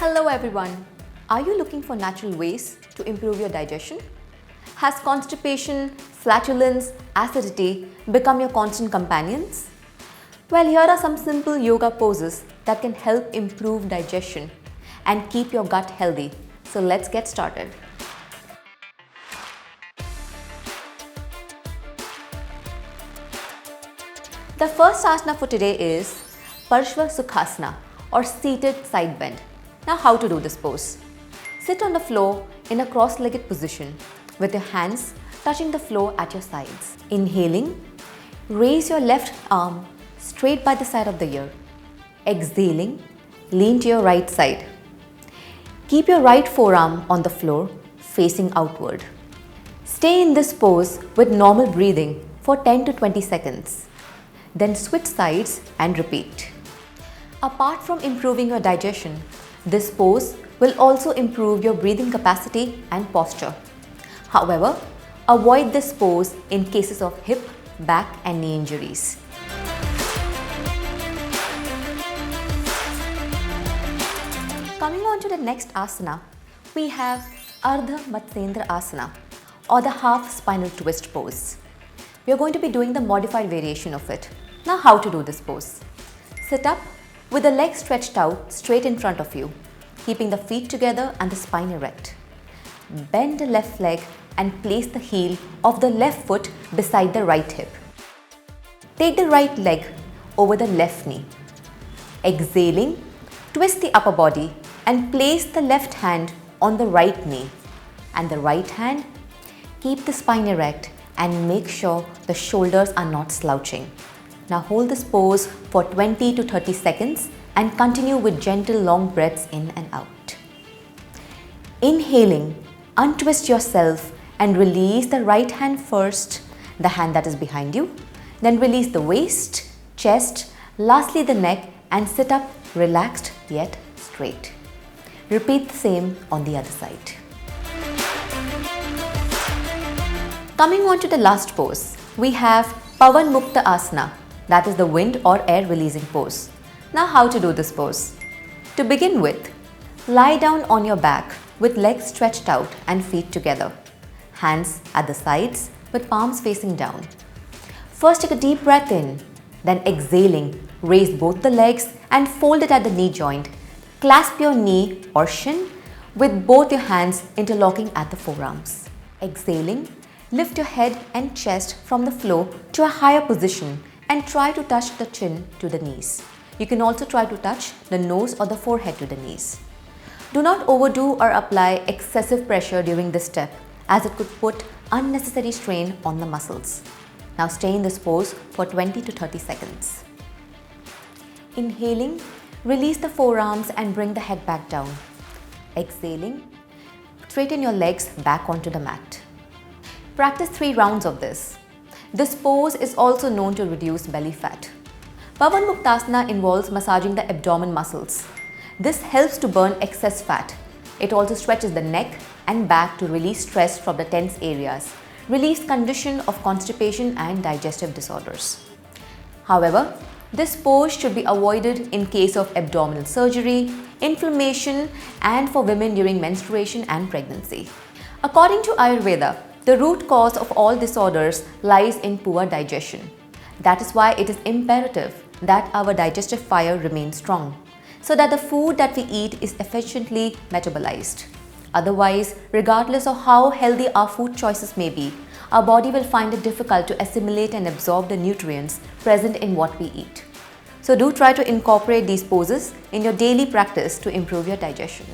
Hello everyone. Are you looking for natural ways to improve your digestion? Has constipation, flatulence, acidity become your constant companions? Well, here are some simple yoga poses that can help improve digestion and keep your gut healthy. So let's get started. The first asana for today is Parshva Sukhasana or seated side bend. Now how to do this pose? Sit on the floor in a cross-legged position with your hands touching the floor at your sides. Inhaling, raise your left arm straight by the side of the ear. Exhaling, lean to your right side. Keep your right forearm on the floor facing outward. Stay in this pose with normal breathing for 10 to 20 seconds. Then switch sides and repeat. Apart from improving your digestion, this pose will also improve your breathing capacity and posture. However, avoid this pose in cases of hip, back and knee injuries. Coming on to the next asana, we have Ardha Matsyendra Asana or the half spinal twist pose. We are going to be doing the modified variation of it. Now how to do this pose? Sit up with the legs stretched out straight in front of you, keeping the feet together and the spine erect. Bend the left leg and place the heel of the left foot beside the right hip. Take the right leg over the left knee. Exhaling, twist the upper body and place the left hand on the right knee. And the right hand, keep the spine erect and make sure the shoulders are not slouching. Now hold this pose for 20 to 30 seconds and continue with gentle long breaths in and out. Inhaling, untwist yourself and release the right hand first, the hand that is behind you. Then release the waist, chest, lastly the neck and sit up relaxed yet straight. Repeat the same on the other side. Coming on to the last pose, we have Pawan Mukta Asana, that is the wind or air releasing pose. Now how to do this pose? To begin with, lie down on your back with legs stretched out and feet together. Hands at the sides with palms facing down. First take a deep breath in, then exhaling, raise both the legs and fold it at the knee joint. Clasp your knee or shin with both your hands interlocking at the forearms. Exhaling, lift your head and chest from the floor to a higher position and try to touch the chin to the knees. You can also try to touch the nose or the forehead to the knees. Do not overdo or apply excessive pressure during this step as it could put unnecessary strain on the muscles. Now stay in this pose for 20 to 30 seconds. Inhaling, release the forearms and bring the head back down. Exhaling, straighten your legs back onto the mat. Practice 3 rounds of this. This pose is also known to reduce belly fat. Pawan Muktasana involves massaging the abdomen muscles. This helps to burn excess fat. It also stretches the neck and back to release stress from the tense areas, release condition of constipation and digestive disorders. However, this pose should be avoided in case of abdominal surgery, inflammation, and for women during menstruation and pregnancy. According to Ayurveda, the root cause of all disorders lies in poor digestion. That is why it is imperative that our digestive fire remains strong, so that the food that we eat is efficiently metabolized. Otherwise, regardless of how healthy our food choices may be, our body will find it difficult to assimilate and absorb the nutrients present in what we eat. So do try to incorporate these poses in your daily practice to improve your digestion.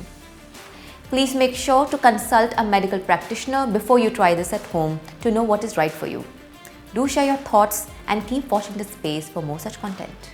Please make sure to consult a medical practitioner before you try this at home to know what is right for you. Do share your thoughts and keep watching this space for more such content.